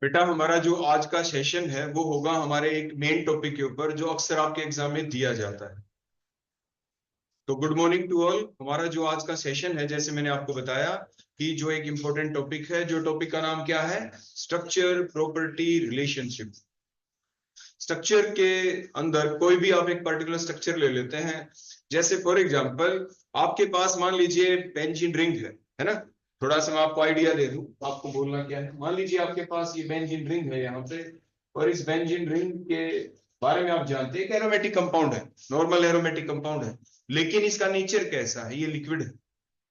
बेटा हमारा जो आज का सेशन है वो होगा हमारे एक मेन टॉपिक के ऊपर जो अक्सर आपके एग्जाम में दिया जाता है। तो गुड मॉर्निंग टू ऑल। हमारा जो आज का सेशन है, जैसे मैंने आपको बताया कि जो एक इंपॉर्टेंट टॉपिक है, जो टॉपिक का नाम क्या है, स्ट्रक्चर प्रॉपर्टी रिलेशनशिप। स्ट्रक्चर के अंदर कोई भी आप एक पर्टिकुलर स्ट्रक्चर ले लेते हैं, जैसे फॉर एग्जांपल आपके पास मान लीजिए बेंजीन रिंग है ना। थोड़ा सा मैं आपको आइडिया दे दूं, आपको बोलना क्या है। मान लीजिए आपके पास ये बेंजीन रिंग है यहाँ पे, और इस बेंजीन रिंग के बारे में आप जानते हैं कि एरोमेटिक कंपाउंड है, नॉर्मल एरोमेटिक कंपाउंड है। लेकिन इसका नेचर कैसा है, ये लिक्विड है।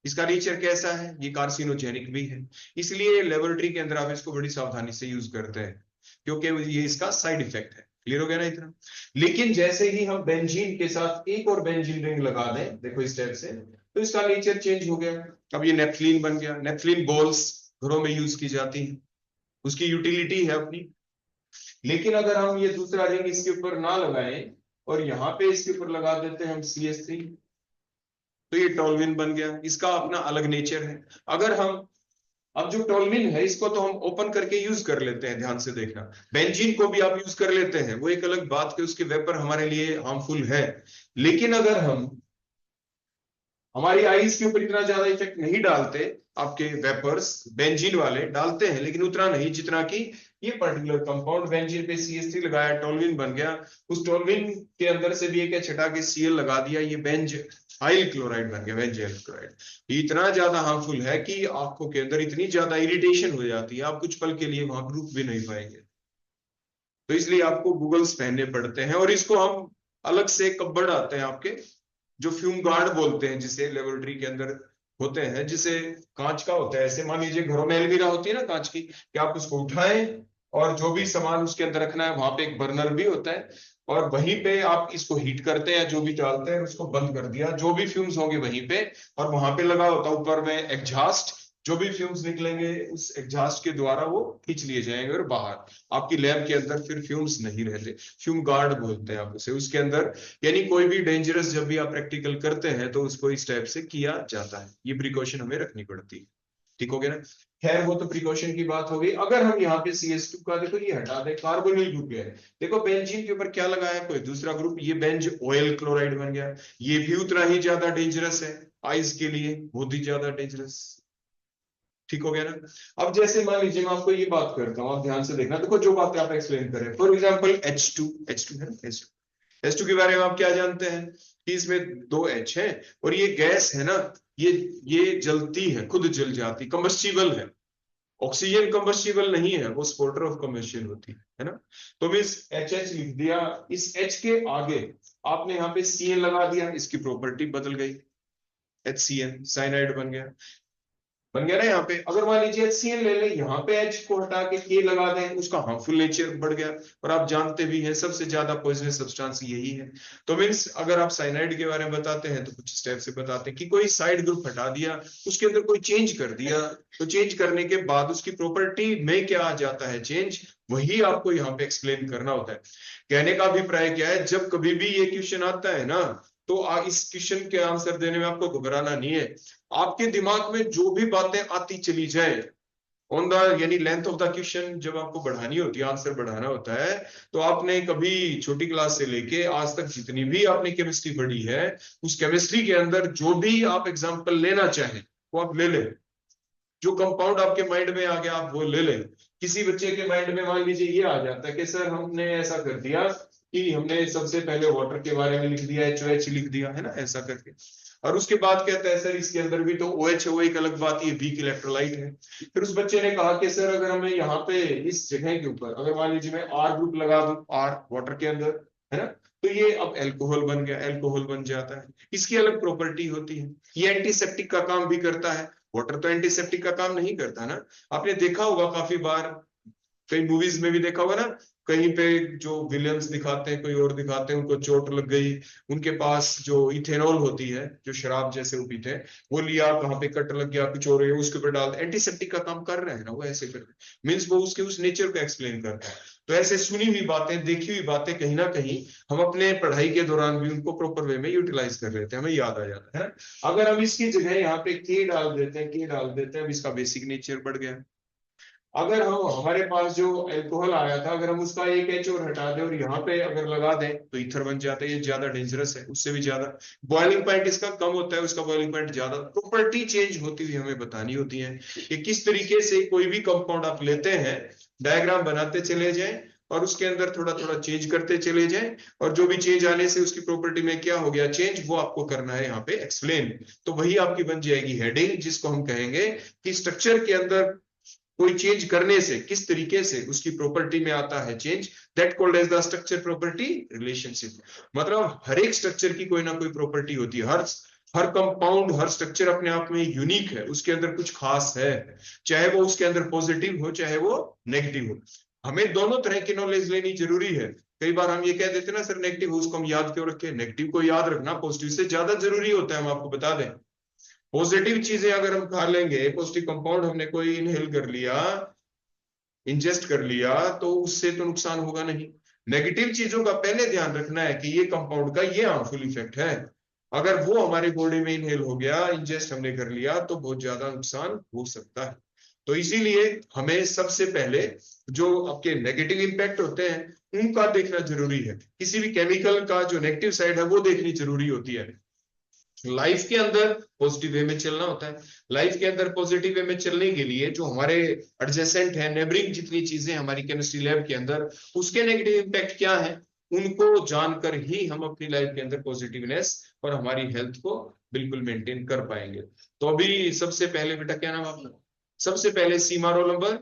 इसका नेचर कैसा है, ये कार्सिनोजेनिक भी है। इसलिए लेबोरेटरी के अंदर आप इसको बड़ी सावधानी से यूज करते हैं, क्योंकि ये इसका साइड इफेक्ट है। क्लियर हो गया ना इतना। लेकिन जैसे ही हम बेंजीन के साथ एक और बेंजीन रिंग लगा दें, देखो इस टाइप से, तो इसका नेचर चेंज हो गया। अब ये नेफ्थलीन बन गया। नेफ्थलीन बॉल्स घरों में यूज की जाती है, उसकी यूटिलिटी है अपनी। लेकिन अगर हम ये दूसरा रिंग इसके ऊपर ना लगाएं और यहाँ पे इसके ऊपर लगा देते हैं हम CH3, तो ये टोल्यूइन बन गया। इसका अपना अलग नेचर है। अगर हम अब जो टोल्यूइन है इसको तो हम ओपन करके यूज कर लेते हैं, ध्यान से देखना। बेंजीन को भी आप यूज कर लेते हैं, वो एक अलग बात कि उसके वेपर हमारे लिए हार्मफुल है। लेकिन अगर हम हमारी आईज के ऊपर इतना ज्यादा इफेक्ट नहीं डालते, आपके वेपर्स बेंजीन वाले डालते हैं लेकिन उतना नहीं जितना कि ये पर्टिकुलर कंपाउंड। बेंजीन पे CH3 लगाया, टोल्यूइन बन गया। उस टोल्यूइन के अंदर से भी एक छटा के Cl लगा दिया, ये बेंज आइल क्लोराइड बन गया, बेंज आइल क्लोराइड। ये इतना ज्यादा हार्मफुल है कि आंखों के अंदर इतनी ज्यादा इरिटेशन हो जाती है, आप कुछ पल के लिए वहां रुक भी नहीं पाएंगे। तो इसलिए आपको गूगल्स पहनने पड़ते हैं, और इसको हम अलग से कब्बड़ आते हैं आपके, जो फ्यूम गार्ड बोलते हैं, जिसे लेबोरेटरी के अंदर होते हैं, जिसे कांच का होता है। ऐसे मान लीजिए घरों में अलमीरा होती है ना कांच की, कि आप उसको उठाएं और जो भी सामान उसके अंदर रखना है, वहां पे एक बर्नर भी होता है, और वहीं पे आप इसको हीट करते हैं, जो भी डालते हैं उसको बंद कर दिया, जो भी फ्यूम्स होंगे वहीं पे, और वहां पे लगा होता है ऊपर में एग्जॉस्ट। जो भी फ्यूम्स निकलेंगे उस एग्जॉस्ट के द्वारा वो खींच लिए जाएंगे, और बाहर आपकी लैब के अंदर फिर फ्यूम्स नहीं रहते। फ्यूम गार्ड बोलते हैं आप उसे उसके अंदर। यानी कोई भी डेंजरस जब भी आप प्रैक्टिकल करते हैं तो उसको इस टाइप से किया जाता है। ये प्रिकॉशन हमें रखनी पड़ती है। ठीक हो गया ना। खैर वो तो प्रिकॉशन की बात हो गई। अगर हम यहाँ पे CH2 का देखो ये हटा दें, कार्बोनिल ग्रुप है। देखो बेंजीन के ऊपर क्या लगा है, कोई दूसरा ग्रुप, ये बेंज ऑयल क्लोराइड बन गया। ये भी उतना ही ज्यादा डेंजरस है, आइज के लिए बहुत ही ज्यादा डेंजरस। ठीक हो गया ना। अब जैसे मान लीजिए मैं आपको ये बात करता हूँ, आप ध्यान से देखना। देखो जो बातें आप एक्सप्लेन करें, फॉर एग्जाम्पल H2 है ना, H2 के बारे में आप क्या जानते हैं कि इसमें 2 H है, और ये गैस है ना, ये जलती है, खुद जल जाती, कंबस्टिबल है। ऑक्सीजन कंबस्टिबल नहीं है, वो स्पोर्टर ऑफ कंबस्शन होती है ना। तो मीन्स HH लिख दिया, इस H के आगे आपने यहाँ पे Cn लगा दिया, इसकी प्रॉपर्टी बदल गई, HCN साइनाइड बन गया ना। यहाँ पे अगर मान लीजिए HCl ले ले, यहाँ पे H को हटा के K लगा दें, उसका हार्मफुल नेचर बढ़ गया। और आप जानते भी हैं सबसे ज्यादा पॉइजनस सब्सटेंस यही है। तो मीन्स अगर आप साइनाइड के बारे में बताते हैं तो कुछ स्टेप से बताते हैं कि कोई साइड ग्रुप हटा दिया, उसके अंदर कोई चेंज कर दिया, तो चेंज करने के बाद उसकी प्रॉपर्टी में क्या आ जाता है चेंज, वही आपको यहाँ पे एक्सप्लेन करना होता है। कहने का अभिप्राय क्या है, जब कभी भी ये क्वेश्चन आता है ना, तो इस क्वेश्चन के आंसर देने में आपको घबराना नहीं है। आपके दिमाग में जो भी बातें आती चली जाए ऑन द, यानी लेंथ ऑफ द क्वेश्चन जब आपको बढ़ानी होती है, आंसर बढ़ाना होता है, तो आपने कभी छोटी क्लास से लेके आज तक जितनी भी आपने केमिस्ट्री पढ़ी है, उस केमिस्ट्री के अंदर जो भी आप एग्जांपल लेना चाहें वो आप ले लें। जो कंपाउंड आपके माइंड में आ गया आप वो ले लें। किसी बच्चे के माइंड में मान लीजिए ये आ जाता है कि सर हमने ऐसा कर दिया कि हमने सबसे पहले वाटर के बारे में लिख दिया, HOH लिख दिया है ना, ऐसा करके, और उसके बाद कहता है सर इसके अंदर भी तो OH है, वो एक अलग बात, ये वीक इलेक्ट्रोलाइट है। फिर उस बच्चे ने कहा कि सर अगर हमें यहाँ पे इस जगह के ऊपर अगर मान लीजिए मैं R ग्रुप लगा दूं, R वाटर के अंदर है ना, तो ये अब एल्कोहल बन गया, एल्कोहल बन जाता है। इसकी अलग प्रॉपर्टी होती है। ये एंटीसेप्टिक का काम भी करता है। वाटर तो एंटीसेप्टिक का काम नहीं करता ना। आपने देखा होगा काफी बार, कई मूवीज में भी देखा होगा ना, कहीं पे जो विलियंस दिखाते हैं, कोई और दिखाते हैं, उनको चोट लग गई, उनके पास जो इथेनॉल होती है, जो शराब जैसे वो पीते हैं, वो लिया, कहाँ पे कट लग गया, कुछ और है, उसके ऊपर डाल, एंटीसेप्टिक का काम कर रहे हैं ना वो, ऐसे कर रहे मीन्स वो उसके उस नेचर को एक्सप्लेन करता है। तो ऐसे सुनी हुई बातें, देखी हुई बातें कहीं ना कहीं हम अपने पढ़ाई के दौरान भी उनको प्रॉपर वे में यूटिलाइज कर लेते हैं, हमें याद आ जाता है। अगर हम इसकी जगह यहाँ पे के डाल देते हैं, के डाल देते हैं, अब इसका बेसिक नेचर बढ़ गया। अगर हम हमारे पास जो अल्कोहल आया था, अगर हम उसका एक एच और हटा दें और यहाँ पे अगर लगा दें तो ईथर बन जाता है। ये ज्यादा डेंजरस है, उससे भी ज्यादा बॉइलिंग पॉइंट इसका कम होता है, उसका बॉइलिंग पॉइंट ज्यादा। प्रॉपर्टी चेंज होती हुई हमें बतानी होती है कि किस तरीके से कोई भी कंपाउंड आप लेते हैं, डायग्राम बनाते चले जाएं और उसके अंदर थोड़ा थोड़ा चेंज करते चले जाएं, और जो भी चेंज आने से उसकी प्रॉपर्टी में क्या हो गया चेंज, वो आपको करना है यहाँ पे एक्सप्लेन। तो वही आपकी बन जाएगी हेडिंग, जिसको हम कहेंगे कि स्ट्रक्चर के अंदर कोई चेंज करने से किस तरीके से उसकी प्रॉपर्टी में आता है change, that called as the structure property relationship. मतलब हर एक स्ट्रक्चर की कोई ना कोई प्रॉपर्टी होती है, हर कंपाउंड, हर स्ट्रक्चर अपने आप में यूनिक है, उसके अंदर कुछ खास है, चाहे वो उसके अंदर पॉजिटिव हो चाहे वो नेगेटिव हो। हमें दोनों तरह की नॉलेज लेनी जरूरी है। कई बार हम ये कह देते हैं ना सर नेगेटिव हो उसको हम याद क्यों रखें, नेगेटिव को याद रखना पॉजिटिव से ज्यादा जरूरी होता है, हम आपको बता दें। पॉजिटिव चीजें अगर हम खा लेंगे, पॉजिटिव कंपाउंड हमने कोई इनहेल कर लिया, इंजेस्ट कर लिया, तो उससे तो नुकसान होगा नहीं। नेगेटिव चीजों का पहले ध्यान रखना है कि ये कंपाउंड का ये हार्मफुल इफेक्ट है, अगर वो हमारे बॉडी में इनहेल हो गया, इंजेस्ट हमने कर लिया, तो बहुत ज्यादा नुकसान हो सकता है। तो इसीलिए हमें सबसे पहले जो आपके नेगेटिव इंपैक्ट होते हैं उनका देखना जरूरी है। किसी भी केमिकल का जो नेगेटिव साइड है वो देखनी जरूरी होती है। लाइफ के अंदर पॉजिटिव वे में चलना होता है। लाइफ के अंदर पॉजिटिव वे में चलने के लिए जो हमारे एडजेसेंट है, नेबरिंग जितनी चीजें हमारी केमिस्ट्री लैब के अंदर, उसके नेगेटिव इंपैक्ट क्या है, उनको जानकर ही हम अपनी लाइफ के अंदर पॉजिटिवनेस और हमारी हेल्थ को बिल्कुल मेंटेन कर पाएंगे। तो अभी सबसे पहले बेटा क्या नाम आपका, सबसे पहले सीमा रोल नंबर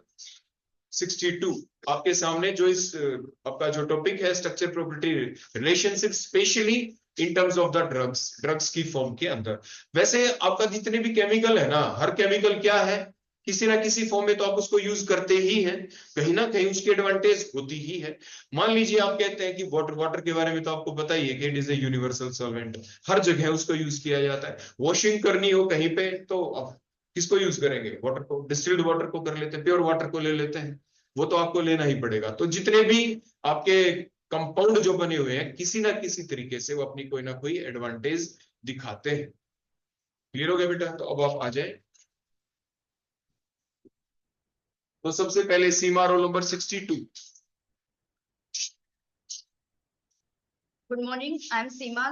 62 आपके सामने, जो इस आपका जो टॉपिक है structure property relationship, specially in terms of the drugs की फॉर्म के अंदर। वैसे आपका जितने भी केमिकल है ना, हर केमिकल क्या है, किसी ना किसी फॉर्म में तो आप उसको यूज करते ही हैं, कहीं ना कहीं उसकी एडवांटेज होती ही है। मान लीजिए आप कहते हैं कि वाटर के बारे में तो आपको पता ही है कि it is a universal solvent, हर जगह उसको यूज किया जाता है। वॉशिंग करनी हो कहीं पे तो आप किसको यूज करेंगे, वाटर को, डिस्टिल्ड वाटर को कर लेते हैं, प्योर वाटर को ले लेते हैं, वो तो आपको लेना ही पड़ेगा। तो जितने भी आपके कंपाउंड जो बने हुए हैं, किसी ना किसी तरीके से वो अपनी कोई ना कोई एडवांटेज दिखाते हैं। क्लियर हो गया बेटा, तो अब आप आ जाए। तो सबसे पहले Seema roll number 62। Good morning, I am Seema,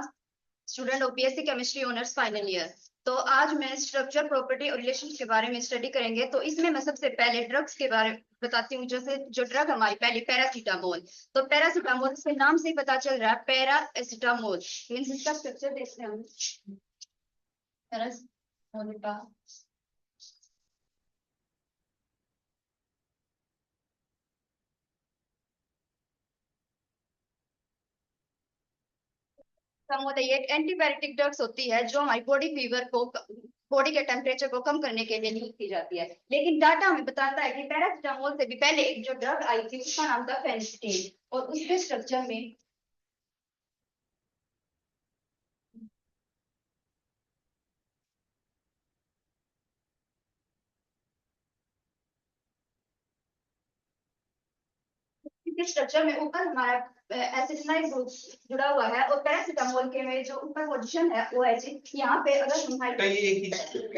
student OPSC chemistry honours final year. तो आज मैं स्ट्रक्चर प्रॉपर्टी और रिलेशन के बारे में स्टडी करेंगे। तो इसमें मैं सबसे पहले ड्रग्स के बारे में बताती हूँ। जैसे जो ड्रग हमारी पहली पैरासीटामोल, तो पैरासीटामोल इसके नाम से ही पता चल रहा है, पैरासीटामोल मींस इसका स्ट्रक्चर देखते हैं हम। पैरासीटामोल का होता है, ये एक एंटीबायोटिक ड्रग्स होती है जो हमारी बॉडी फीवर को, बॉडी के टेम्परेचर को कम करने के लिए यूज की जाती है। लेकिन डाटा हमें बताता है कि पैरासीटामोल से भी पहले एक जो ड्रग आई थी उसका नाम था फेनिस्टीन, और उसके स्ट्रक्चर में स्ट्रक्चर में ऊपर हमारा एसिटाइल ग्रुप जुड़ा हुआ है, और पैरासीटामोल के में जो ऊपर पोजीशन है वो है यहाँ पे। अगर हमारे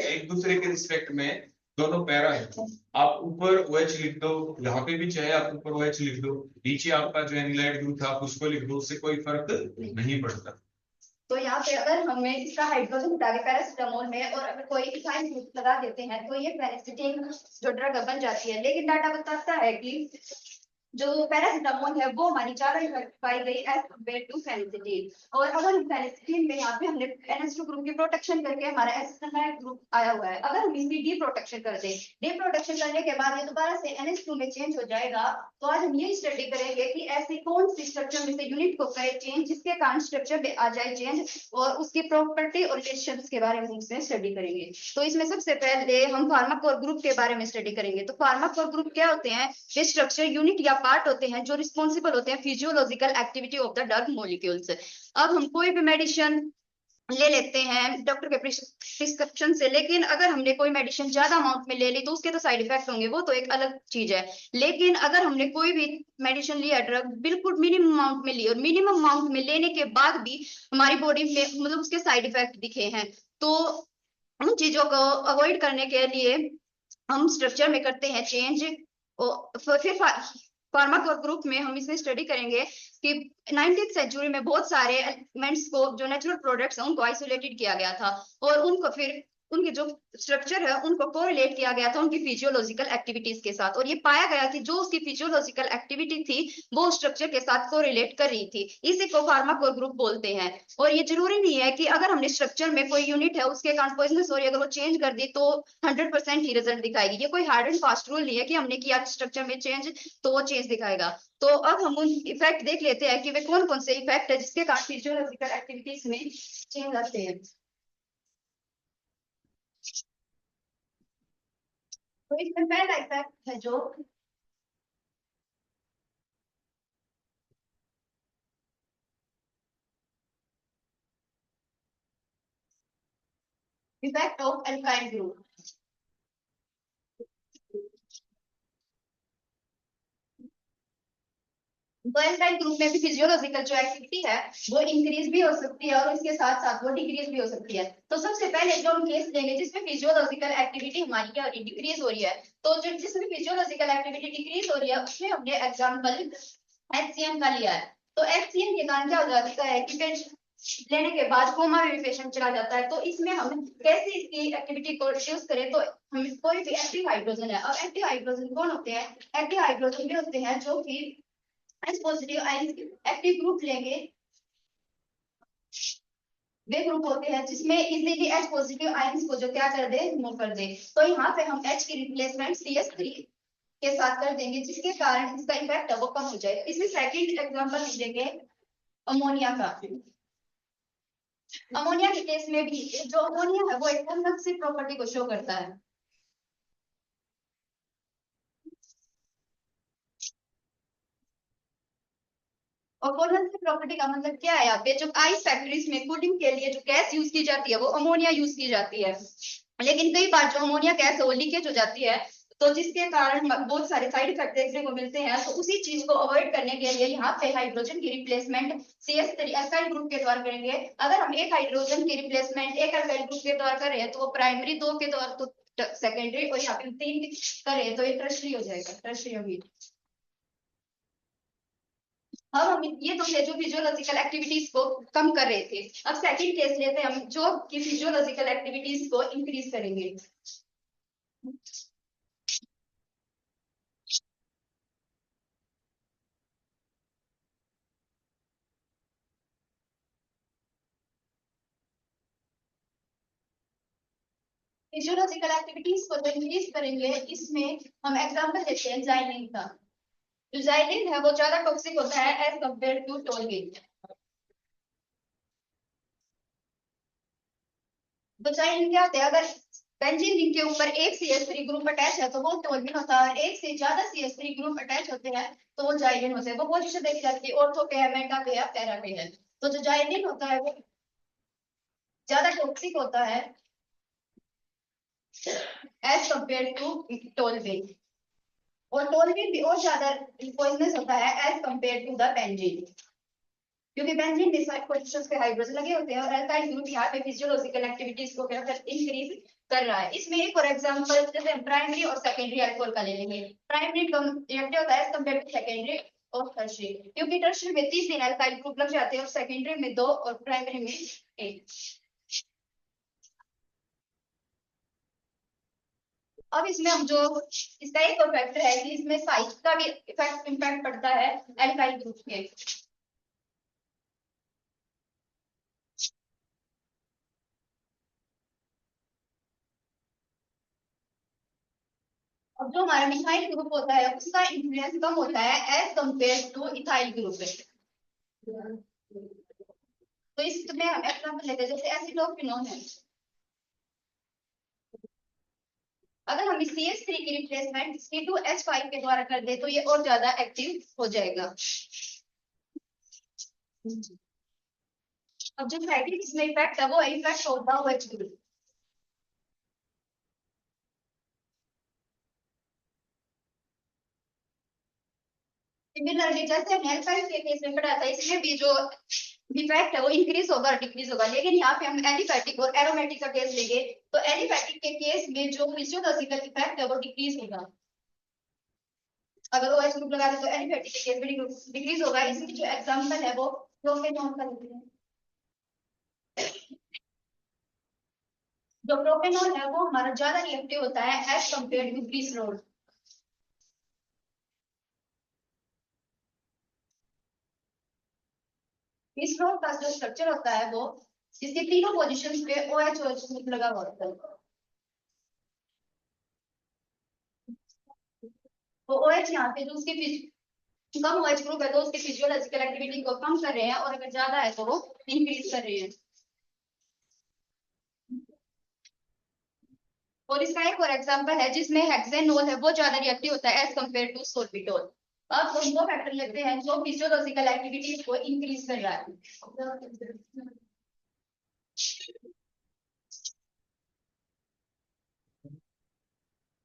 एक दूसरे के रिस्पेक्ट में दोनों पैरा है, आप ऊपर OH लिख दो, यहाँ पे भी चाहे आप ऊपर OH लिख दो, नीचे आपका जो एनिलाइड ग्रुप था आप उसको लिख दो, उससे कोई फर्क नहीं पड़ता। तो यहाँ पे अगर हमें इसका हाइड्रोजन हटा के पैरासीटामोल में और अगर कोई इथाइल ग्रुप लगा देते हैं तो ये फेनिस्टीन जो ड्रग बन जाती है। लेकिन डाटा बताता है कि जो पैरासीटामोल है वो हमारी ज्यादा इफेक्ट पाई गई एज कम्पेयर टू फेनिस्टीन। और अगर फेनिस्टीन में यहाँ पे हमने NH2 ग्रुप की प्रोटेक्शन करके हमारा एसिटाइल ग्रुप आया हुआ है, अगर हम इसकी डी प्रोटेक्शन कर दें, डी प्रोटेक्शन करने के बाद ये दोबारा से NH2 में चेंज हो जाएगा। तो आज हम ये स्टडी करेंगे कि ऐसी कौन सी स्ट्रक्चर में से यूनिट को करे चेंज जिसके कारण स्ट्रक्चर में आ जाए चेंज, और उसकी प्रॉपर्टी और रिलेशंस के बारे में इसमें स्टडी करेंगे। तो इसमें सबसे पहले हम फार्माकोर ग्रुप के बारे में स्टडी करेंगे। तो फार्माकोर ग्रुप क्या होते हैं, वे स्ट्रक्चर यूनिट या पार्ट होते हैं जो रिस्पॉन्सिबल होते हैं physiological activity of the drug molecules. अब हम कोई भी मेडिसिन ले लेते हैं डॉक्टर के प्रिस्क्रिप्शन से, लेकिन अगर हमने कोई मेडिसिन ज्यादा अमाउंट में ले ली तो उसके तो साइड इफेक्ट होंगे, वो तो एक अलग चीज है। लेकिन अगर हमने कोई भी मेडिसिन लिया, ड्रग बिल्कुल मिनिमम अमाउंट में ली, और मिनिमम अमाउंट में लेने के बाद भी हमारी बॉडी में मतलब उसके साइड इफेक्ट दिखे हैं, तो उन चीजों को अवॉइड करने के लिए हम स्ट्रक्चर में करते हैं चेंज। फिर फार्माकोर ग्रुप में हम इसमें स्टडी करेंगे कि 19th सेंचुरी में बहुत सारे एलिमेंट्स को जो नेचुरल प्रोडक्ट्स हैं उनको आइसोलेटेड किया गया था और उनको फिर उनके जो स्ट्रक्चर है उनको कोरिलेट किया गया था उनकी फिजियोलॉजिकल एक्टिविटीज के साथ और ये पाया गया कि जो उसकी फिजियोलॉजिकल एक्टिविटी थी वो स्ट्रक्चर के साथ कोरिलेट कर रही थी। इसी को फार्माकोर ग्रुप बोलते हैं। और ये जरूरी नहीं है कि अगर हमने स्ट्रक्चर में कोई यूनिट है उसके कंपोजिशन सॉरी अगर वो चेंज कर दी तो 100% ही रिजल्ट दिखाएगी। ये कोई हार्ड एंड फास्ट रूल नहीं है कि हमने किया स्ट्रक्चर में चेंज तो वो चेंज दिखाएगा। तो अब हम उन इफेक्ट देख लेते हैं कि वे कौन कौन से इफेक्ट है जिसके कारण फिजियोलॉजिकल एक्टिविटीज में चेंज आते हैं। तो इसमें पहला इफेक्ट है जो इफेक्ट ऑफ एल्काइल ग्रुप। तो एल्काइल ग्रुप में भी फिजियोलॉजिकल जो एक्टिविटी है वो इंक्रीज भी हो सकती है और इसके साथ साथ वो डिक्रीज भी हो सकती है। तो सबसे पहले जो हम केस लेंगे जिसमें फिजियोलॉजिकल एक्टिविटी हमारी क्या हो रही है डिक्रीज हो रही है। तो जो जिसमें फिजियोलॉजिकल एक्टिविटी डिक्रीज हो रही है उसमें हमने एग्जांपल HCM का लिया है। तो HCM के कारण क्या हो जाता है कि पेशेंट लेने के बाद कोमा में भी पेशेंट चला जाता है। तो इसमें हम कैसे इसकी एक्टिविटी को रिड्यूस करें। तो हम कोई भी एक्टिव हाइड्रोजन है और एक्टिव हाइड्रोजन कौन होते हैं। एक्टिव हाइड्रोजन भी होते हैं जो कि H positive ion active group लेंगे वे ग्रुप होते हैं जिसमें इजीली H पॉजिटिव आयंस को जो क्या कर दे रिमूव कर दे। तो यहाँ पे हम H की रिप्लेसमेंट CH3 के साथ कर देंगे जिसके कारण इसका इफेक्ट है वो कम हो जाएगा। इसमें सेकंड एग्जांपल देंगे अमोनिया का। अमोनिया के केस में भी जो अमोनिया है वो एक कंडक्टिव प्रॉपर्टी को शो करता है। और कूलेंट प्रॉपर्टी का मतलब क्या है। यहाँ पे जो आइस फैक्ट्रीज में कूलिंग के लिए जो गैस यूज की जाती है वो अमोनिया यूज की जाती है। लेकिन कई बार जो अमोनिया गैस है वो लीकेज हो जाती है तो जिसके कारण बहुत सारे साइड इफेक्ट देखने को मिलते हैं। तो उसी चीज को अवॉइड करने के लिए यहाँ पे हाइड्रोजन की रिप्लेसमेंट CH3 अल्काइल ग्रुप के द्वारा करेंगे। अगर हम एक हाइड्रोजन की रिप्लेसमेंट एक अल्काइल ग्रुप के द्वारा करें तो वो प्राइमरी, दो के द्वारा तो सेकेंडरी और यहाँ पे 3 करें तो ये टर्शियरी हो जाएगा, टर्शियरी होगी। हम ये तो है जो फिजियोलॉजिकल एक्टिविटीज को कम कर रहे थे। अब सेकंड केस लेते हैं हम जो कि फिजियोलॉजिकल एक्टिविटीज को इंक्रीज करेंगे। फिजियोलॉजिकल एक्टिविटीज को जो इंक्रीज करेंगे इसमें हम एग्जांपल लेते हैं जाइलिन का। जो जाइलिन है वो ज्यादा टॉक्सिक होता है एज कंपेयर टू टोलवेन। तो जाइलिन क्या होता है अगर बेंजीन रिंग के ऊपर एक CH3 ग्रुप अटैच है तो वो टोलविन होता है। एक से ज्यादा CH3 ग्रुप अटैच होते हैं तो वो जाइलिन होते हैं। वो पोजीशन देखी जाती है ऑर्थो पे है, मेटा पे है, पैरा पे है। तो जो जाइलिन होता है वो ज्यादा टॉक्सिक होता है एज कंपेयर टू टोलविन। और टोलविन भी और ज्यादा पॉइजनस होता है as compare to the benzene क्योंकि बेंजीन में साइड पोजीशंस पे हाइड्रोजन लगे होते हैं और अल्काइल ग्रुप यहाँ पे फिजियोलॉजिकल एक्टिविटीज को क्या इंक्रीज कर रहा है। इसमें एक और एग्जांपल जैसे हम प्राइमरी और सेकेंडरी अल्कोहल का ले लेंगे। प्राइमरी कम रिएक्टिव होता है कंपेयर टू सेकेंडरी और टर्शियरी क्योंकि टर्शियरी में 3 अल्काइल ग्रुप लग जाते हैं और सेकेंडरी में 2 और प्राइमरी में 1। अब इसमें हम जो इसका एक और फैक्टर है कि इसमें साइज का भी इम्पैक्ट पड़ता है एल्काइल ग्रुप के। अब जो हमारा मिथाइल ग्रुप होता है उसका इन्फ्लुएंस कम होता है as compare to ethyl group. तो इसमें हम एग्जांपल लेते हैं जैसे एसिडोक्विनोन है। अगर हम CH3 की रिप्लेसमेंट C2H5 के द्वारा कर दे तो ये और ज्यादा एक्टिव हो जाएगा। अब जो साइक्लिक इसमें इफेक्ट है वो इफेक्ट होता है OH ग्रुप। सिमिलरली जैसे हमने एल्काइल के केस में पढ़ा था इसमें भी जो इफेक्ट है वो इंक्रीज होगा और डिक्रीज होगा। लेकिन यहाँ पे हम एलिफैटिक और एरोमेटिक का केस लेंगे तो एलिफैटिक के केस में जो फिजियोलॉजिकल इफेक्ट है वो डिक्रीज होगा। अगर OH ग्रुप लगा दे तो एलिफेटिक केस भी डिक्रीज होगा। इसकी जो एग्जांपल है वो प्रोपेनॉल का लेते हैं। जो प्रोपेनॉल है वो हमारा ज्यादा रिएक्टिव होता है as compare to glycerol. Glycerol का जो स्ट्रक्चर होता है वो इसके तीनों पोजीशंस पे OH ग्रुप लगा हुआ होता है। तो OH यहाँ पे जो उसकी कम OH ग्रुप है तो उसकी फिजियोलॉजिकल एक्टिविटी को कम कर रहे हैं, और अगर ज्यादा है तो वो इंक्रीज कर रहे हैं। और इसका एक और एग्जांपल है जिसमें हेक्सेनोल है वो ज्यादा रिएक्टिव होता है एज कंपेयर टू सोर्बिटोल। अब हम वो फैक्टर लेते हैं जो फिजियोलॉजिकल एक्टिविटी को इंक्रीज कर रहा है।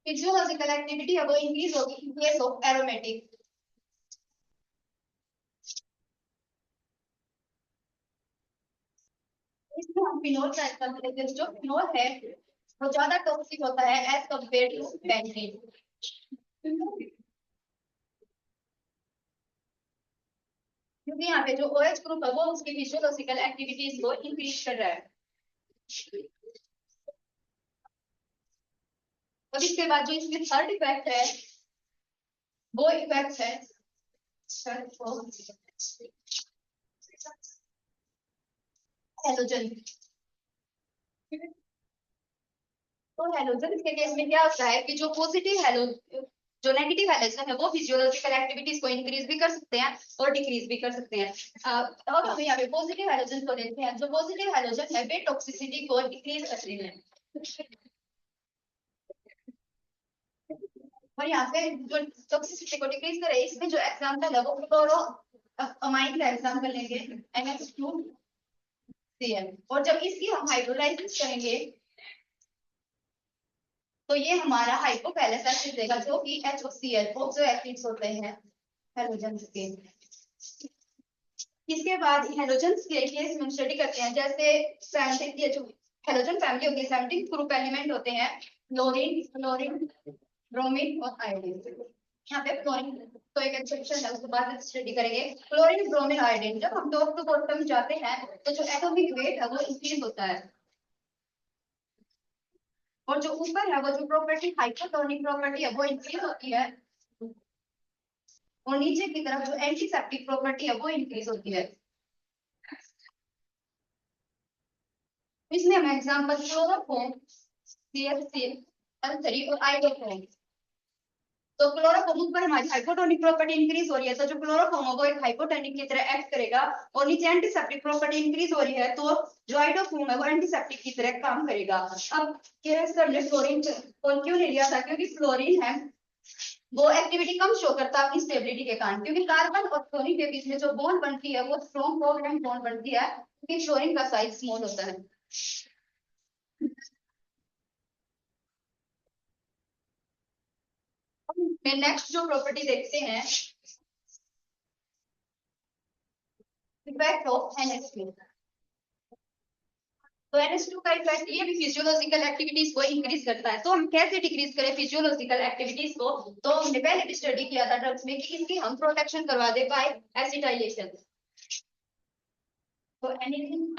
फिजियोलॉजिकल एक्टिविटी है वो इंक्रीज होगी इन केस ऑफ एरोमेटिक। इसमें हम फिनोल का एग्जांपल लेते हैं। जो फिनोल है वो ज्यादा टॉक्सिक होता है एज कंपेयर टू बेंजीन। क्योंकि यहाँ पे जो OH ग्रुप है वो उसकी फिजियोलॉजिकल एक्टिविटीज को इंक्रीज कर रहा है। और इसके बाद जो इसमें थर्ड इफेक्ट है वो इफेक्ट है हेलोजन। तो हेलोजन के केस में क्या होता है कि जो पॉजिटिव हेलो जो नेगेटिव हेलोजन है वो फिजियोलॉजिकल एक्टिविटीज को इंक्रीज भी कर सकते हैं और डिक्रीज भी कर सकते हैं। और हम यहाँ पे पॉजिटिव हेलोजन को लेते हैं। जो पॉजिटिव हेलोजन है वे टॉक्सिसिटी को डिक्रीज करते हैं। और यहाँ पे जो टॉक्सिसिटी को डिक्रीज करे इसमें जो एग्जांपल है वो क्लोरो अमाइन का एग्जांपल लेंगे NH2Cl। और जब इसकी हम हाइड्रोलाइसिस करेंगे तो ये हमारा हाइपोपैलस एसिड देगा जो कि HOCl ऑक्सो एसिड्स होते हैं हेलोजेंस के। इसके बाद हेलोजेंस के केस में स्टडी करते हैं जैसे 17 ये जो हेलोजन फैमिली होगी 17 ग्रुप एलिमेंट होते हैं क्लोरीन फ्लोरीन ब्रोमीन और आयोडीन। यहाँ पे फ्लोरीन तो एक एक्सेप्शन है उसके बाद स्टडी करेंगे। क्लोरीन ब्रोमीन आयोडीन जब हम टॉप टू बॉटम जाते हैं तो जो एटॉमिक वेट है वो इंक्रीज होता है, और जो ऊपर है वो जो प्रॉपर्टी हाइपोटोनिक प्रॉपर्टी है वो इंक्रीज होती है, और नीचे की तरफ जो एंटीसेप्टिक प्रॉपर्टी है वो इंक्रीज होती है। इसमें हम एग्जांपल क्लोरोफॉर्म CH3 और आयोडोफॉर्म। तो क्लोरोफॉर्म ऊपर हमारी हाइपोटोनिक प्रॉपर्टी इंक्रीज हो रही है तो जो क्लोरोफॉर्म है वो एक हाइपोटोनिक की तरह एक्ट करेगा, और नीचे एंटीसेप्टिक प्रॉपर्टी इंक्रीज हो रही है तो जो आयोडोफॉर्म है वो एंटीसेप्टिक की तरह काम करेगा। अब केस हमने फ्लोरीन कौन क्यों नहीं लिया था, क्योंकि फ्लोरीन है वो एक्टिविटी कम शो करता है अपनी स्टेबिलिटी के कारण, क्योंकि कार्बन और फ्लोरीन के बीच में जो बॉन्ड बनती है वो स्ट्रॉन्ग कोवलेंट बॉन्ड बनती है क्योंकि फ्लोरीन का साइज स्मॉल होता है। नेक्स्ट जो प्रॉपर्टी देखते हैं इफेक्ट ऑफ NH2। तो NH2 का इफेक्ट ये भी फिजियोलॉजिकल एक्टिविटीज को इंक्रीज करता है। तो हम कैसे डिक्रीज करें फिजियोलॉजिकल एक्टिविटीज को, तो हमने पहले भी स्टडी किया था ड्रग्स में कि इसकी हम प्रोटेक्शन करवा दे बाय एसिटाइलेशन। तो एनीथिंग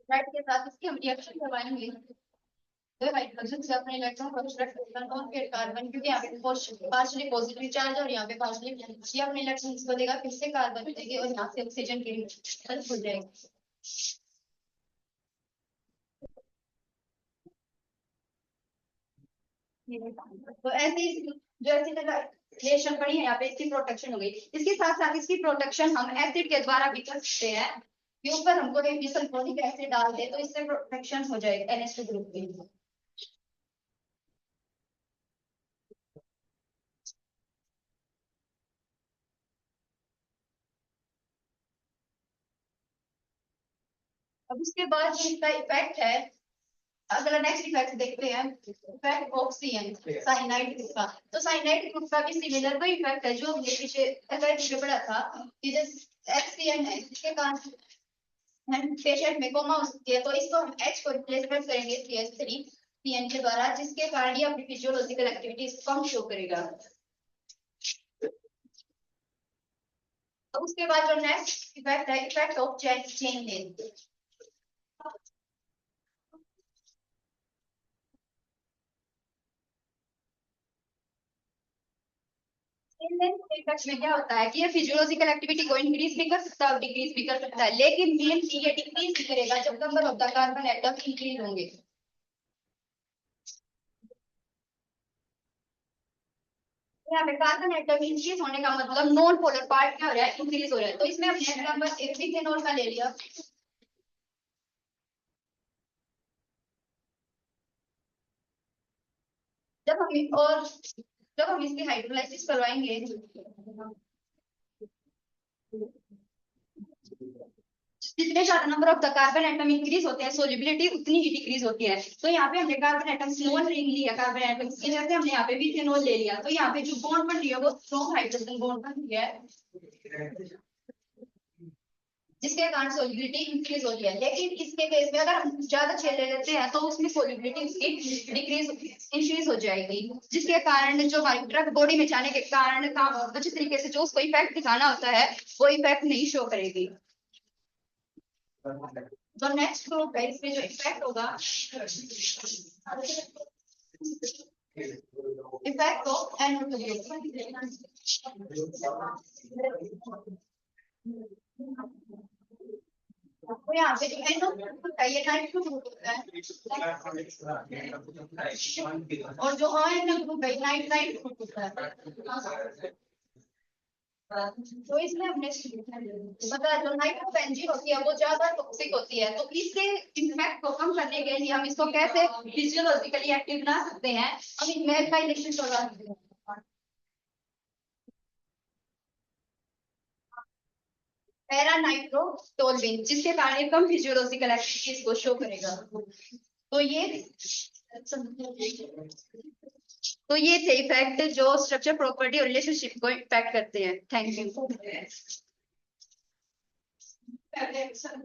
के साथ इसकी हम रिएक्शन करवाएंगे। तो हाइड्रोजन से अपने इलेक्ट्रॉन को इलेक्ट्रॉन और फिर कार्बन, क्योंकि यहाँ पे पार्शियली पॉजिटिव चार्ज और यहाँ पे पार्शियली ये अपने इलेक्ट्रॉन को देगा, फिर से कार्बन देगी और यहाँ से ऑक्सीजन की हेल्प हो जाएगी। तो ऐसे ही जो ऐसी रिलेशन पड़ी है यहाँ पे इसकी प्रोटेक्शन हो गई। इसके साथ साथ इसकी प्रोटेक्शन हम एसिड के द्वारा भी कर सकते हैं कि ऊपर हमको एक सल्फ्यूरिक एसिड डाल दे तो इससे प्रोटेक्शन हो जाएगा NH2 ग्रुप की। अब उसके बाद जो इसका इफेक्ट है अगला नेक्स्ट इफेक्ट देखते हैं, effect of CN cyanide group का। तो साइनाइड ग्रुप का भी सिमिलर कोई इफेक्ट है जो हमने पीछे इफेक्ट पढ़ा था कि जैसे HCN है जिसके कारण पेशेंट में कोमा हो सकती है, तो इसको हम H को रिप्लेसमेंट करेंगे CH3 CN के द्वारा, जिसके कारण ये अपनी फिजियोलॉजिकल एक्टिविटीज कम शो करेगा। तो उसके बाद जो नेक्स्ट इफेक्ट है, effect of chain length. Effect में क्या होता है कि ये फिजियोलॉजिकल एक्टिविटी को इंक्रीज भी कर सकता है और डिक्रीज भी कर सकता है, लेकिन मेन ये डिक्रीज भी करेगा जब number of the carbon atom increase होंगे। यहाँ पे कार्बन एटम इंक्रीज होने का मतलब नॉन पोलर पार्ट क्या हो रहा है, इंक्रीज हो रहा है। तो इसमें हमने एग्जांपल एक इथेनॉल का ले लिया। जब हम और जब हम इसकी हाइड्रोलाइसिस करवाएंगे जितने ज्यादा number of the carbon atom increase होते हैं सोल्युबिलिटी उतनी ही डिक्रीज होती है। तो यहाँ पे हमने कार्बन एटम नॉन रिंग लिया, कार्बन एटम की जगह पे हमने यहाँ पे भी इथेनॉल ले लिया। तो यहाँ पे जो बॉन्ड बन रही है वो स्ट्रॉन्ग हाइड्रोजन बॉन्ड बन रही है जिसके कारण सोल्युबिलिटी इंक्रीज होती है। लेकिन इसके केस में अगर हम ज्यादा छेद ले लेते हैं तो उसमें सोल्युबिलिटी उसकी डिक्रीज इंक्रीज हो जाएगी, जिसके कारण जो हमारी ड्रग बॉडी में जाने के कारण अच्छे तरीके से जो उसको इफेक्ट दिखाना होता है वो इफेक्ट नहीं शो करेगी। तो नेक्स्ट ग्रुप है, इसमें जो इफेक्ट होगा इफेक्ट ऑफ तो यहाँ पे जो एनो ग्रुप है ये नाइट्रो ग्रुप है और जो ON ग्रुप है नाइट्राइट ग्रुप है। तो इसमें हमने बताया जो नाइट्रोबेंजीन होती है वो ज्यादा टॉक्सिक होती है। तो इसके इम्पैक्ट को कम करने के लिए हम इसको कैसे फिजियोलॉजिकली एक्टिव बना सकते हैं, हम इसमें एल्काइलेशन करवा सकते हैं। पैरा नाइट्रोटोलुएन जिसके कारण कम फिजियोलॉजिकल एक्टिविटीज को शो करेगा। तो ये थे इफेक्ट जो स्ट्रक्चर प्रॉपर्टी और रिलेशनशिप को इम्पैक्ट करते हैं। Thank you sir.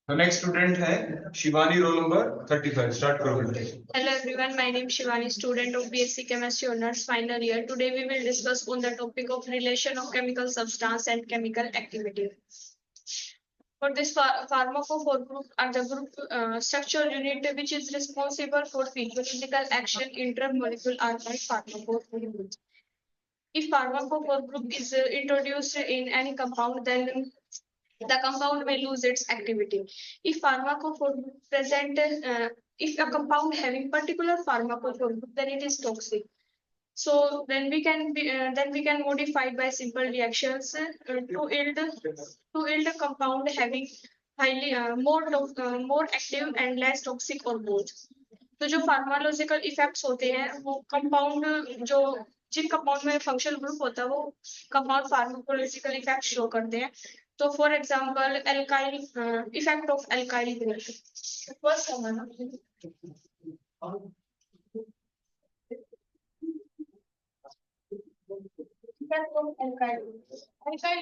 The next student है शिवानी, roll number 35. Start करो। Hello everyone, my name is Shivani, student of BSc Chemistry Honors final year. Today we will discuss on the topic of relation of chemical substance and chemical activity. For this pharmacophore group are the group structural unit which is responsible for physiological action in drug molecule are called pharmacophore group. If pharmacophore group is introduced in any compound, then the compound may lose its activity. If pharmacophore group present, if a compound having particular pharmacophore group, then it is toxic. So then we can modify it by simple reactions to yield a compound having highly more active and less toxic or both. तो जो pharmacological effects होते हैं वो compound जो जिन compound में functional group होता है वो कंपाउंड फार्माकोलॉजिकल इफेक्ट शो करते हैं। तो for example alkyl effect of alkyl group first alkyl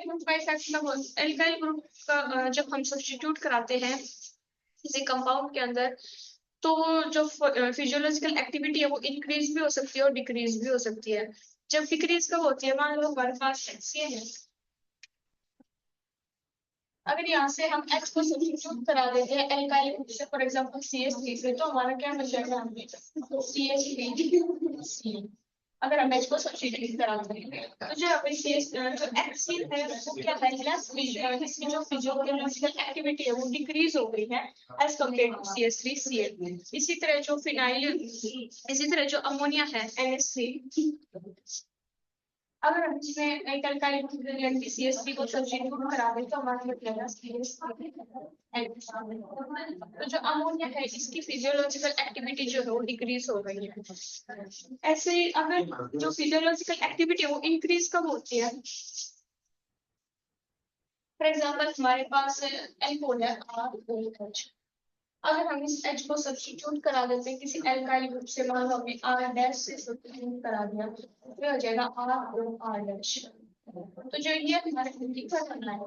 group का इफेक्ट एल्काइल ग्रुप का जब हम सब्स्टिट्यूट कराते हैं किसी कंपाउंड के अंदर तो जो फिजियोलॉजिकल एक्टिविटी है वो इंक्रीज भी हो सकती है और डिक्रीज भी हो सकती है। जब डिक्रीज कब होती है, मान लो हमारे पास HCl है, अगर यहाँ से हम H को सब्स्टिट्यूट करा देते हैं एल्काइल ग्रुप से फॉर एग्जांपल CH3 से, तो हमारा क्या बन जाएगा CH3 अगर हम H को सब्स्टिट्यूट कराते हैं। तो जो HCl है वो क्या है, इसकी जो फिजियोलॉजिकल एक्टिविटी है वो डिक्रीज हो गई है एज कम्पेयर टू CH3Cl। इसी तरह जो अमोनिया है NH3, अगर हम इसमें एक अल्काइल ग्रुप की CH3 को सब्स्टिट्यूट करा दें तो हमारा निकलेगा CH3। तो जो अमोनिया है इसकी फिजियोलॉजिकल एक्टिविटी जो है वो डिक्रीज हो गई है। ऐसे ही अगर जो फिजियोलॉजिकल एक्टिविटी है वो इंक्रीज कब होती है? फॉर एग्जाम्पल हमारे पास एल्कोहल है ROH। अगर हम इस H को सब्स्टिट्यूट करा देते हैं किसी एल्काइल ग्रुप से, मान लो हमने R' से सब्स्टिट्यूट करा दिया तो हो जाएगा ROR'। तो जो ये हमारे ईथर बना है,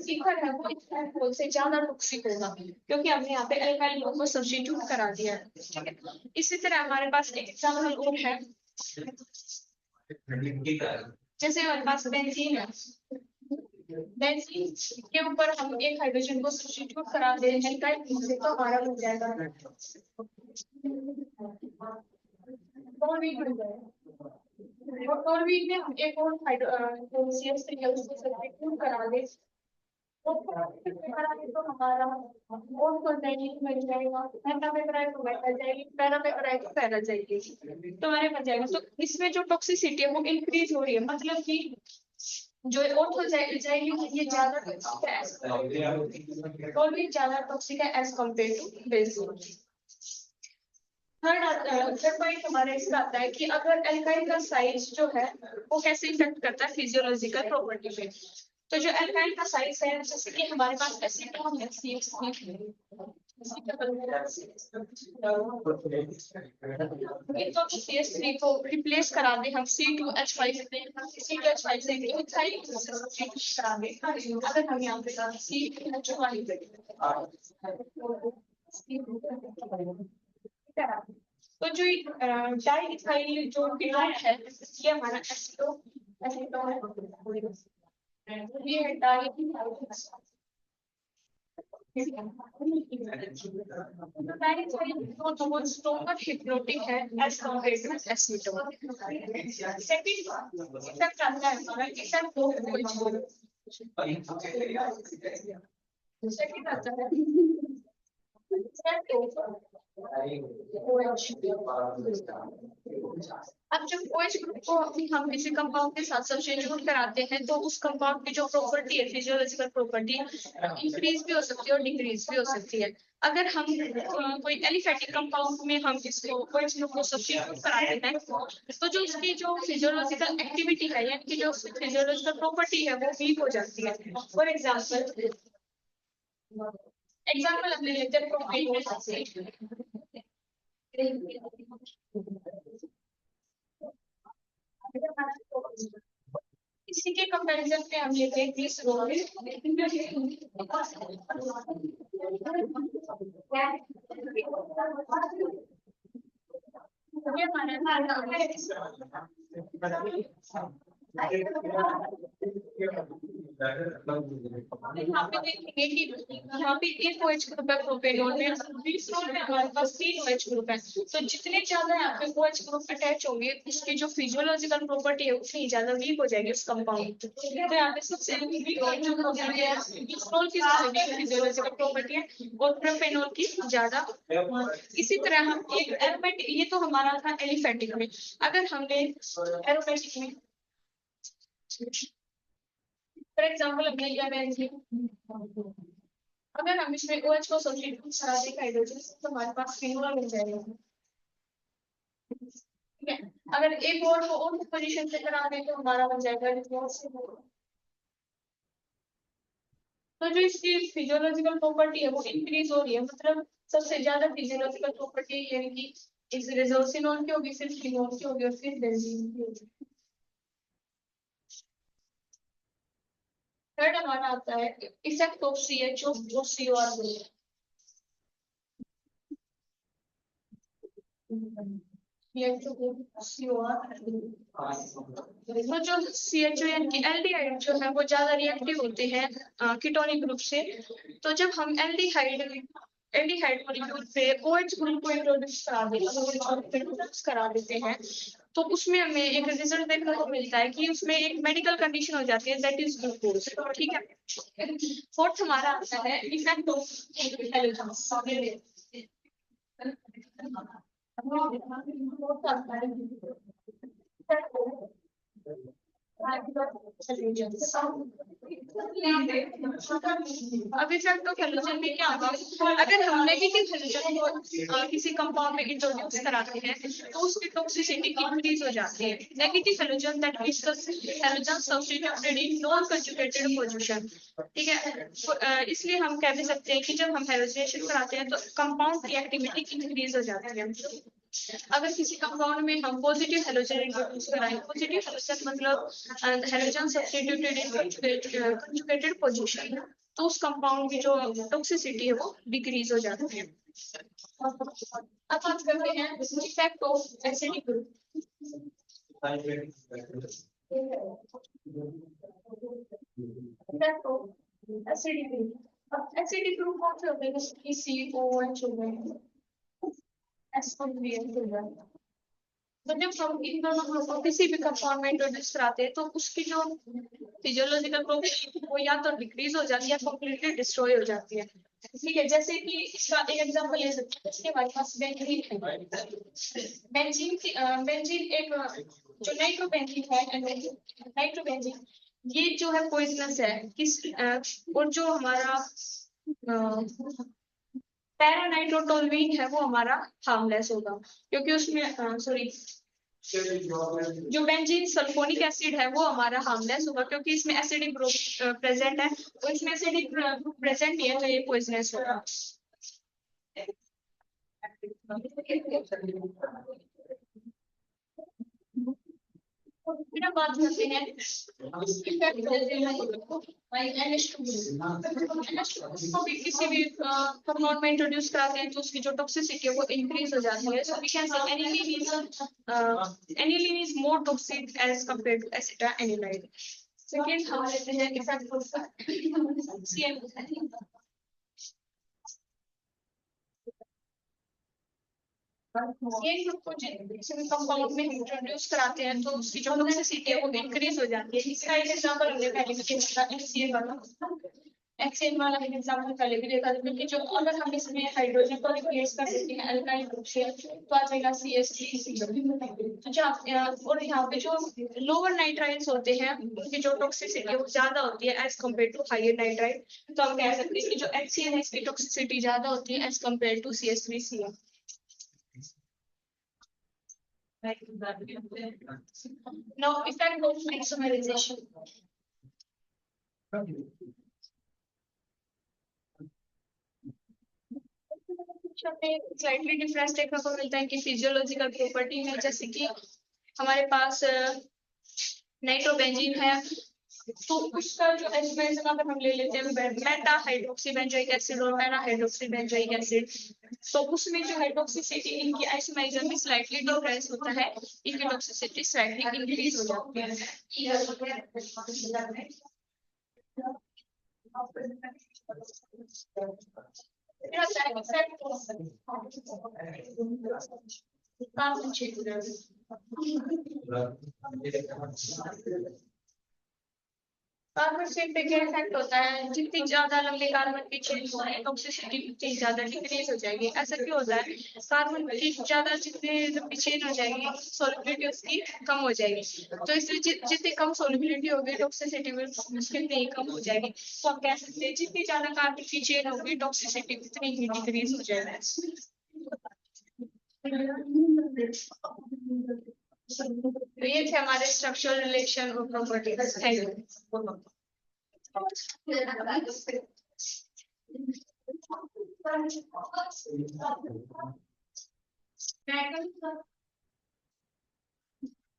ईथर है वो इस एल्कोहल से ज्यादा टॉक्सिक होगा क्योंकि हमने यहाँ पे एल्काइल ग्रुप को सब्स्टिट्यूट करा दिया है। ठीक है, इसी तरह हमारे पास एक एग्जाम्पल और है, जैसे हमारे पास बेंजीन है। बेंजीन के ऊपर हम एक हाइड्रोजन को सब्स्टिट्यूट करा दे एल्काइल ग्रुप से तो हमारा हो जाएगा टोलवीन बन जाएगा। और टोलवीन में हम एक और CH3 उसको सब्स्टिट्यूट करा दे तो हमारा और कोल्डाइनिक मिल जाएगा, मेटामेटाइट तो मेटा जाएगी, पैरामेटाइट तो पैरा जाएगी, तो हमारे बन जाएगा। तो इसमें जो टॉक्सिसिटी है वो इंक्रीज हो रही है, मतलब कि जो ऑर्थो जाइलिन ये ज्यादा टॉक्सिक है, टोलवीन ज्यादा टॉक्सिक है as compare to benzene. Third point हमारा इसका आता है कि अगर एल्काइल का साइज जो है वो कैसे इफेक्ट करता है फिजियोलॉजिकल प्रॉपर्टी पे। तो जो एल्काइल का साइज है, जैसे कि हमारे पास एसीटोन है CH3, तो CH3 को रिप्लेस करा दे हम C2H5 से, C2H5 से इथाइल करा दे। अगर हम यहाँ पे C2H5 तो जो डाइइथाइल जो फिनोल है ये हमारा एसीटोन है, ये है डाइइथाइल। स्ट्रॉन्गर हिप्नोटिक है as compare to acetone. Second effect आता है हमारा इफेक्ट सेकंड आता है अब जब OH ग्रुप को हम किसी कंपाउंड के साथ सब्स्टिट्यूट कराते हैं तो उस कंपाउंड की जो प्रॉपर्टी है फिजियोलॉजिकल प्रॉपर्टी इंक्रीज भी हो सकती है और डिक्रीज भी हो सकती है। अगर हम कोई एलिफेटिक कंपाउंड में हम इसको OH ग्रुप को सब्स्टिट्यूट कराते हैं तो जो उसकी जो फिजियोलॉजिकल एक्टिविटी है यानी कि जो फिजियोलॉजिकल प्रॉपर्टी है वो वीक हो जाती है। फॉर एग्जाम्पल अपने लेते हैं प्रोपेन। इसी के कंपैरिजन पे हम लेते हैं दिस रोल। ये यहाँ पे देखेंगे कि यहाँ पे एक OH ग्रुप है प्रोपेनॉल में, में हमारे पास 3 OH ग्रुप है। तो जितने ज्यादा यहाँ पे OH ग्रुप अटैच होंगे उसकी जो फिजियोलॉजिकल प्रॉपर्टी है उतनी ज्यादा वीक हो जाएगी उस कंपाउंड। तो यहाँ पे सबसे डिस्ट्रोल की फिजियोलॉजिकल प्रॉपर्टी है और प्रोपेनॉल की ज्यादा। इसी तरह हम एक एरोमेटिक, ये तो हमारा था एलिफेटिक में। अगर हमने एरोमेटिक में फॉर एग्जाम्पल हमने लिया बेंजीन, अगर हम इसमें OH को सब्स्टिट्यूट करा दें हाइड्रोजन तो हमारे पास फिनोल मिल जाएगा। ठीक है, अगर एक और को और पोजीशन से करा दें तो हमारा बन जाएगा। तो जो इसकी फिजियोलॉजिकल प्रॉपर्टी है वो इंक्रीज हो रही है, मतलब सबसे ज्यादा फिजियोलॉजिकल प्रॉपर्टी यानी कि इस रेजोसिनोल की होगी, फिर फिनोल की होगी और फिर बेंजीन की होगी। थर्ड हमारा आता है इफेक्ट ऑफ CH और COR ग्रुप। तो जो CHO यानी कि एल्डिहाइड जो है वो ज्यादा रिएक्टिव होते हैं कीटोनिक ग्रुप से। तो जब हम एल्डिहाइड मॉलिक्यूल पे OH ग्रुप को इंट्रोड्यूस करा देते हैं तो उसमें हमें एक रिजल्ट देखने को मिलता है कि उसमें एक मेडिकल कंडीशन हो जाती है दैट इज ग्लूकोज। ठीक है, फोर्थ हमारा आता है इफेक्ट ऑफ अब इफेक्ट ऑफ हेलोजन में क्या होगा, अगर हम नेगेटिव हेलोजन को किसी कंपाउंड में इंट्रोड्यूस कराते हैं तो उसकी टॉक्सिसिटी इंक्रीज हो जाती है। Negative halogen that means the halogen substituted in non conjugated position, ठीक है। इसलिए हम कह भी सकते हैं कि जब हम हेलोजिनेशन कराते हैं तो कंपाउंड की एक्टिविटी इंक्रीज हो जाती है। अगर किसी कंपाउंड में हम पॉजिटिव हेलोजन इंट्रोड्यूस कराएं, पॉजिटिव हेलोजन मतलब हेलोजन सब्स्टिट्यूटेड इन कंजुगेटेड पोजीशन, तो उस कंपाउंड की जो टॉक्सिसिटी है वो डिक्रीज हो जाती है। अब बात करते हैं effect of acidic group. Effect of acidic group, acidic group कौन से होते हैं, जैसे कि COH हो गए, SO3 हो गया। तो जब हम इन दोनों ग्रुप को किसी भी कंपाउंड में इंट्रोड्यूस कराते हैं तो उसकी जो फिजियोलॉजिकल प्रॉपर्टी वो या तो डिक्रीज हो जाती है या कंप्लीटली डिस्ट्रॉय हो जाती है। ठीक है, जैसे कि इसका एक एग्जांपल ले सकते हैं, इसके हमारे पास बेंजीन है। बेंजीन एक जो नाइट्रोबेंजीन है, नाइट्रोबेंजीन ये जो है पॉइजनस है। और जो हमारा पैरानाइट्रोटोलुइन है वो हमारा हार्मलेस होगा, क्योंकि उसमें जो बेंजीन सल्फोनिक एसिड है वो हमारा हार्मलेस होगा, क्योंकि इसमें एसिडिक ग्रुप प्रेजेंट है, और इसमें एसिडिक ग्रुप प्रेजेंट नहीं है तो ये पॉइजनस होगा। फिर बात करते हैं किसी भी कंपाउंड में इंट्रोड्यूस कराते हैं तो उसकी जो टॉक्सिसिटी है वो इंक्रीज हो जाती है। So we can say aniline is more toxic as compared to acetanilide. Second हम लेते हैं इफेक्ट ऑफ CN। ये ग्रुप को किसी भी कंपाउंड में इंट्रोड्यूस कराते हैं तो उसकी जो टॉक्सिसिटी है वो इंक्रीज हो जाती है। इसका एक एग्जांपल हमने पहले भी देखा, HCl वाला। HCl वाला एक एग्जांपल पहले भी देखा था, क्योंकि जो अगर हम इसमें हाइड्रोजन को रिप्लेस कर देते हैं अल्काइल ग्रुप से तो आ जाएगा CH3। तो और यहाँ पे जो लोअर नाइट्राइल्स होते हैं उनकी जो टॉक्सिसिटी है वो ज्यादा होती है as compare to higher nitrile. तो हम कह सकते हैं कि जो HCl है इसकी टॉक्सिसिटी ज्यादा होती है as compare to CH3Cl। Now, effect of isomerization. Slightly difference देखने को मिलता है कि फिजियोलॉजिकल प्रॉपर्टी में, जैसे कि हमारे पास नाइट्रोबेंजीन है तो उसका जो आइसोमेरिज्म अगर हम ले लेते हैं मेटा हाइड्रोक्सीबेंजोइक एसिड और पैरा हाइड्रोक्सीबेंजोइक एसिड, तो उसमें जो हाइड्रोक्सिसिटी इनकी आइसोमेरिज्म में स्लाइटली डिफरेंस होता है, इनकी टॉक्सिसिटी स्लाइटली इंक्रीज हो जाती है। कार्बन चेन पे क्या इफेक्ट होता है, जितनी ज्यादा लंबी कार्बन की चेन होगी टॉक्सिसिटी उतनी ज्यादा डिक्रीज हो जाएगी। ऐसा क्यों होता है, कार्बन की ज्यादा जितनी लंबी चेन हो जाएगी सॉल्युबिलिटी उसकी कम हो जाएगी, तो इसलिए जितनी कम सॉल्युबिलिटी होगी टॉक्सिसिटी भी उतनी ही कम हो जाएगी। तो हम कह सकते हैं जितनी ज्यादा कार्बन की चेन होगी टॉक्सिसिटी उतनी ही डिक्रीज हो जाएगी। तो ये थे हमारे स्ट्रक्चरल रिलेशन और properties. Thank you.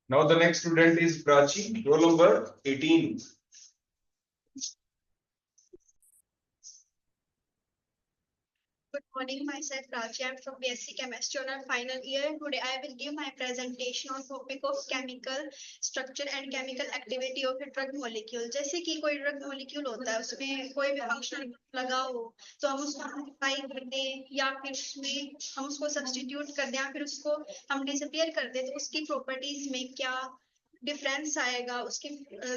Now the next student is Prachi, roll number 18. Good morning, myself Prachi. I'm from BSc Chemistry on our final year. Today I will give my presentation on topic of chemical structure and chemical activity of a drug molecule. जैसे कि कोई drug molecule होता है उसमें कोई भी functional लगा हो तो हम उसको मॉडिफाई कर दें या फिर उसमें हम उसको सब्स्टिट्यूट कर दें या फिर उसको हम डिसअपीयर कर दें, तो उसकी प्रॉपर्टीज में क्या डिफरेंस आएगा, उसकी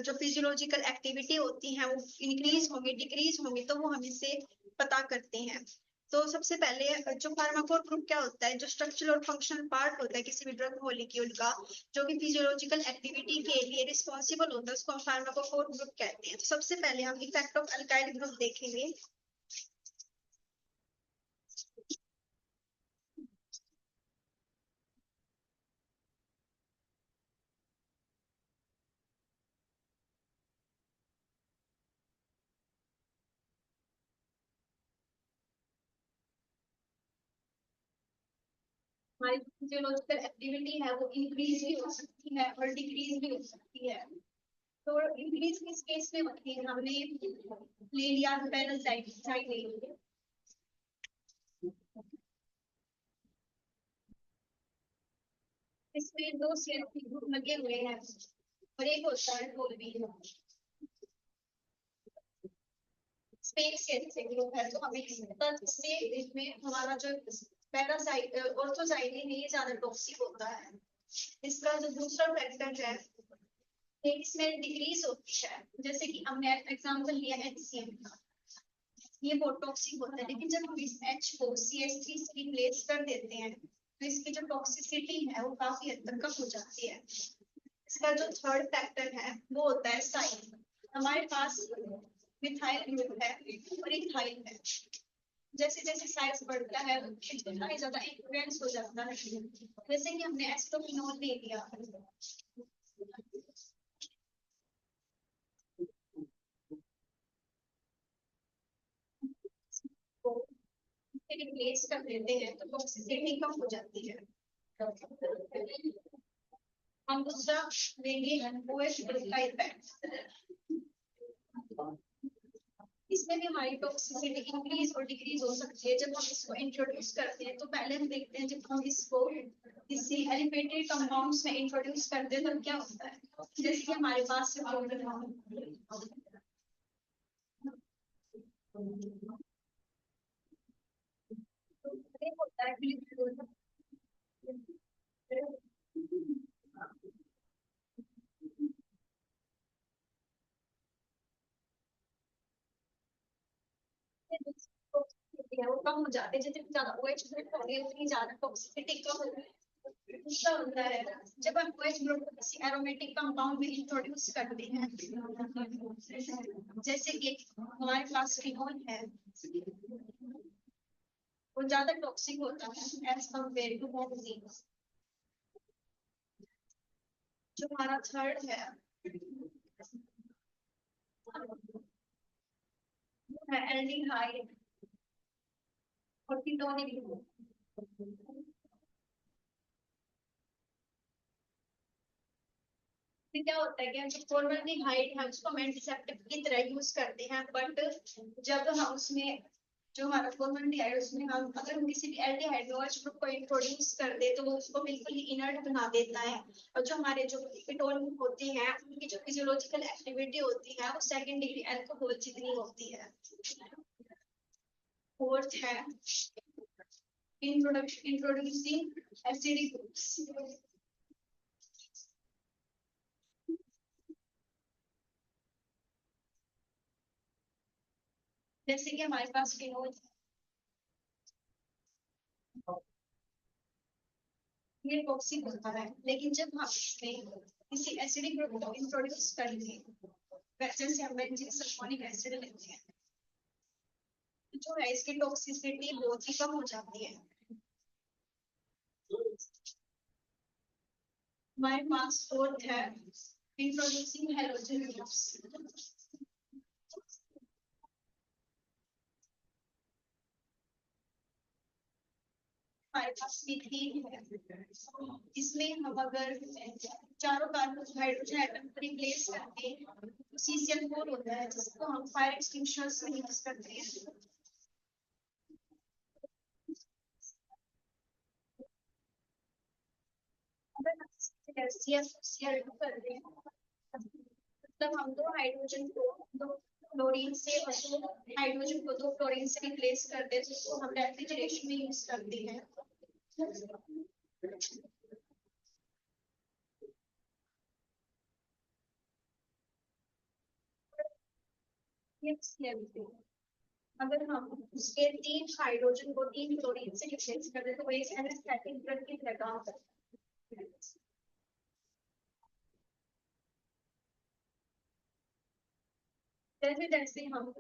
जो फिजियोलॉजिकल एक्टिविटी होती है वो इंक्रीज होंगी डिक्रीज होंगी, तो वो हम इससे पता करते हैं। तो सबसे पहले जो फार्माकोर ग्रुप क्या होता है, जो स्ट्रक्चरल और फंक्शनल पार्ट होता है किसी भी ड्रग मॉलिक्यूल का, जो कि फिजियोलॉजिकल एक्टिविटी के लिए रिस्पॉन्सिबल होता है, उसको हम फार्माकोफोर ग्रुप कहते हैं। तो सबसे पहले हम इफेक्ट ऑफ अल्काइल ग्रुप देखेंगे। हमारी फिजियोलॉजिकल एक्टिविटी है वो इंक्रीज भी हो सकती है और डिक्रीज भी हो सकती है। तो इंक्रीज किस केस में होती है, हमने ले लिया पैरासाइट साइड ले लिया। इसमें दो CH3 ग्रुप लगे हुए हैं और एक होता है डोल्बी स्पेस CH3 ग्रुप है। तो हमें इसमें हमारा जो पैरासाइट ऑर्थोसाइक्लिन है ये ज्यादा टॉक्सिक होता है। इसका जो दूसरा फैक्टर है इसमें डिक्रीज होती है, जैसे कि हमने एग्जांपल लिया HCl का, ये बहुत टॉक्सिक होता है। लेकिन जब हम इस H को CH3 से रिप्लेस कर देते हैं तो इसकी जो टॉक्सिसिटी है वो काफी हद तक कम हो जाती है। इसका जो थर्ड फैक्टर है वो होता है साइड। हमारे पास मिथाइल ग्रुप है और इथाइल है, जैसे जैसे साइज बढ़ता है उतना ही ज्यादा इन्फ्लुएंस हो जाता है। जैसे कि हमने एस्टोफिनोल ले लिया, रिप्लेस कर देते हैं तो टॉक्सिसिटी कम हो जाती है। हम दूसरा लेंगे OH ग्रुप का इफेक्ट। इसमें भी हमारी टॉक्सिसिटी इंक्रीज और डिक्रीज हो सकती है जब हम इसको इंट्रोड्यूस करते हैं। तो पहले हम देखते हैं जब हम इसको किसी एलिफेटेड कंपाउंड्स में इंट्रोड्यूस करते हैं तो क्या होता है। जैसे कि हमारे पास होता है वो कम हो जाते हैं। जितनी ज्यादा OH ग्रुप होगी उतनी ज्यादा टॉक्सिसिटी कम होगी। दूसरा होता है जब हम OH ग्रुप को किसी एरोमेटिक कंपाउंड में इंट्रोड्यूस करते हैं, जैसे कि हमारे पास फिनोल है, वो ज्यादा टॉक्सिक होता है एज कम्पेयर टू बेंजीन। जो हमारा थर्ड है वो है एल्डिहाइड और कीटोनिक ग्रुप। क्या होता है कि जो फॉर्मल्डिहाइड है उसको हम एंटीसेप्टिक की तरह यूज करते हैं, बट जब हम उसमें जो हमारा फॉर्मल्डिहाइड उसमें हम अगर हम किसी भी एल्डिहाइड OH ग्रुप को इंट्रोड्यूस कर दे तो वो उसको बिल्कुल ही इनर्ट बना देता है। और जो हमारे जो कीटोन होते हैं उनकी जो फिजियोलॉजिकल एक्टिविटी होती है वो सेकंड डिग्री अल्कोहल जितनी होती है। फोर्थ है इंट्रोड्यूसिंग एसिडिक ग्रुप्स। जैसे कि हमारे पास फिनोल ये टॉक्सिक होता है, लेकिन जब हम इसमें किसी एसिडिक ग्रुप को इंट्रोड्यूस करेंगे, जैसे हम बेंजीन सल्फोनिक एसिड लेते हैं, जो है इसकी टॉक्सिसिटी बहुत ही कम हो जाती है। हमारे पास फोर्थ है इंट्रोड्यूसिंग हैलोजन ग्रुप्स। हमारे पास मीथेन है, इसमें हम अगर चारों कार्बन हाइड्रोजन एटम को रिप्लेस करते हैं तो CCl4 होता है, जिसको हम फायर एक्सटिंग्विशर्स में यूज करते हैं। CF2 कर रहे हैं मतलब हम दो हाइड्रोजन को दो क्लोरीन से और दो हाइड्रोजन को दो क्लोरीन से रिप्लेस करते हैं, जिसको हम रेफ्रिजरेशन में यूज करते हैं। अगर हम उसके 3 हाइड्रोजन को 3 क्लोरीन से रिप्लेस कर दें तो ये एनेस्थेटिक ड्रग की तरह काम करता है। जैसे जैसे हम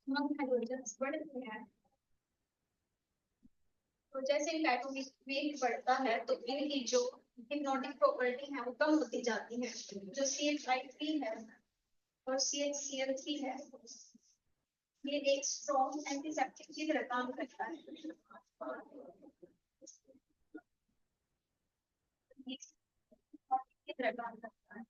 हाइड्रोजन बढ़ते हैं तो जैसे एटॉमिक वेट बढ़ता है तो इनकी जो हिप्नोटिक प्रॉपर्टी है वो कम होती जाती है। जो CH3 है और CHCl3 है ये एक स्ट्रॉन्ग एंटीसेप्टिक की तरह काम करता है। की तरह काम करता है।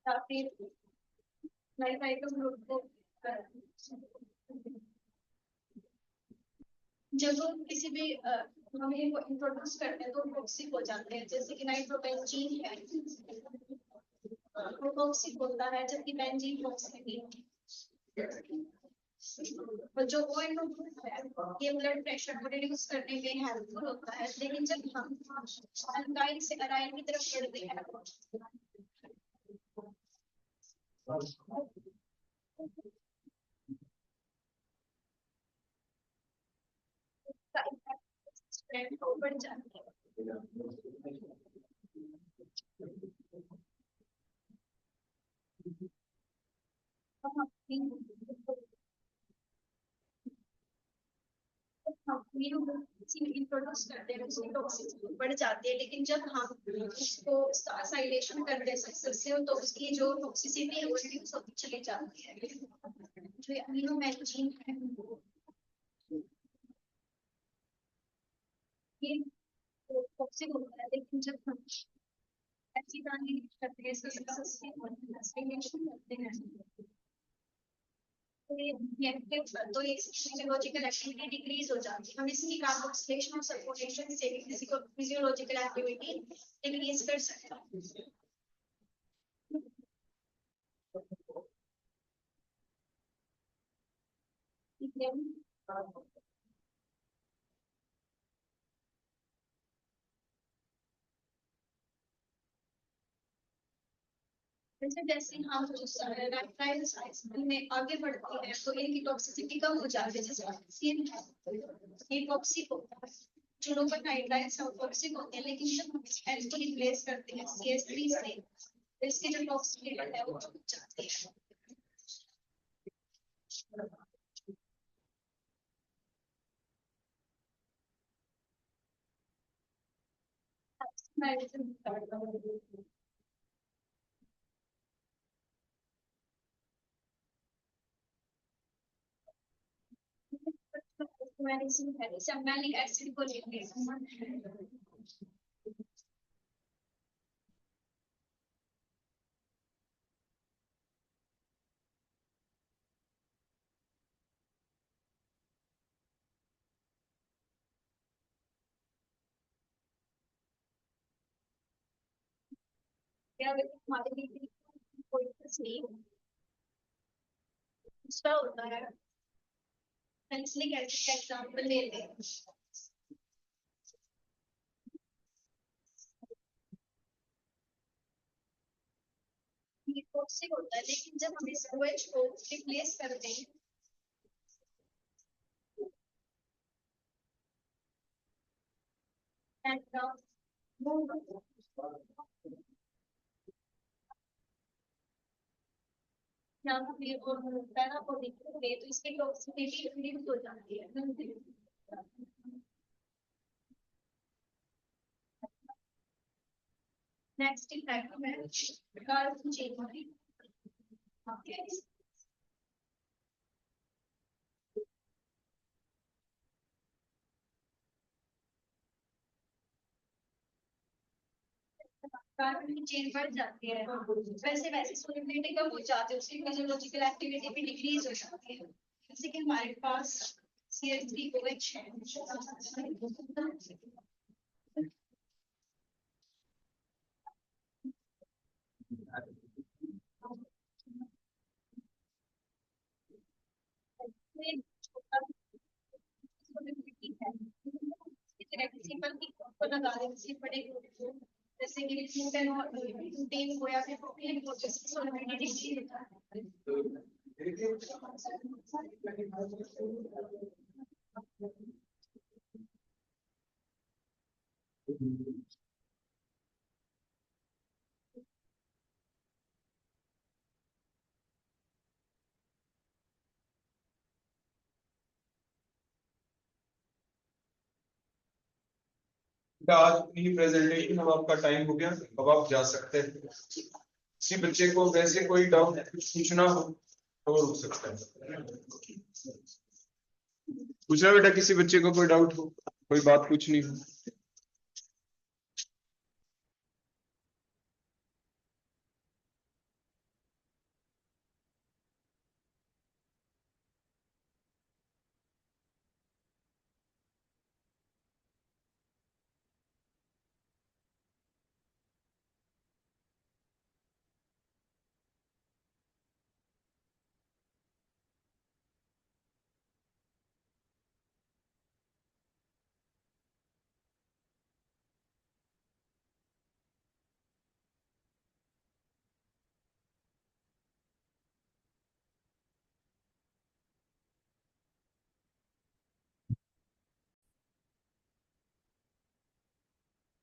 या फिर लाइफ आइटम ग्रुप को जब हम किसी भी हम इनको इंट्रोड्यूस करते हैं तो टॉक्सिक हो जाते हैं। जैसे कि नाइट्रोबेंजीन है वो टॉक्सिक होता है जबकि बेंजीन टॉक्सिक नहीं है। और जो ऑयल है ये ब्लड प्रेशर को रिड्यूस करने में हेल्पफुल होता है। लेकिन जब हम अल्काइल से अराइल की तरफ बढ़ते हैं बढ़ जाती है। इंट्रोड्यूस करते हैं उसकी टॉक्सिसिटी बढ़ जाती है। लेकिन जब हम उसको साइलेशन कर दे सक्सेसफुल तो उसकी जो टॉक्सिसिटी है वो रिड्यूस होती चली जाती है। जो अमीनोमेंजीन है ये टॉक्सिक होता है। लेकिन जब हम एसिटाइल करते हैं सक्सेसफुल साइलेशन करते हैं तो ये फिजियोलॉजिकल एक्टिविटी डिक्रीज हो जाती है। हम इसकी कार्बोक्सिलेशन और सल्फोनेशन से भी फिजियोलॉजिकल एक्टिविटी डिक्रीज कर सकते हैं। जैसे जैसे हम में आगे बढ़ते हैं तो इनकी टॉक्सिसिटी कम हो जाती है। जैसे ये टॉक्सिक होता है जो लोकल नाइट्राइल्स है टॉक्सिक होते हैं। लेकिन जब हम इसको रिप्लेस करते हैं CH3 से तो इसकी जो टॉक्सिसिटी है वो बढ़ जाती है। मेडिसिन है जैसे मैलिक एसिड को लेके या हमारे लिए कोई नहीं दूसरा होता है पेंसिलिक एसिड का एग्जांपल लेते हैं। ये टॉक्सिक होता है लेकिन जब हम इस OH को रिप्लेस करते हैं तो इसकी टॉक्सिसिटी रिड्यूस हो जाती है। नेक्स्ट इफेक्ट है कार्बोजेनिक। कार्बन की चेन बढ़ जाती है वैसे वैसे सोलिबिलिटी कम हो जाती है उसकी फिजियोलॉजिकल एक्टिविटी भी डिक्रीज हो जाती है। जैसे कि हमारे पास CH3OH है जैसे कि ग्लूटेन और ग्लूटीन को या फिर प्रोटीन को आज की प्रेजेंटेशन, अब आपका टाइम हो गया, अब आप जा सकते हैं। किसी बच्चे को वैसे कोई डाउट पूछना हो तो रुक सकता है। पूछना बेटा, किसी बच्चे को कोई डाउट हो, कोई बात पूछनी हो।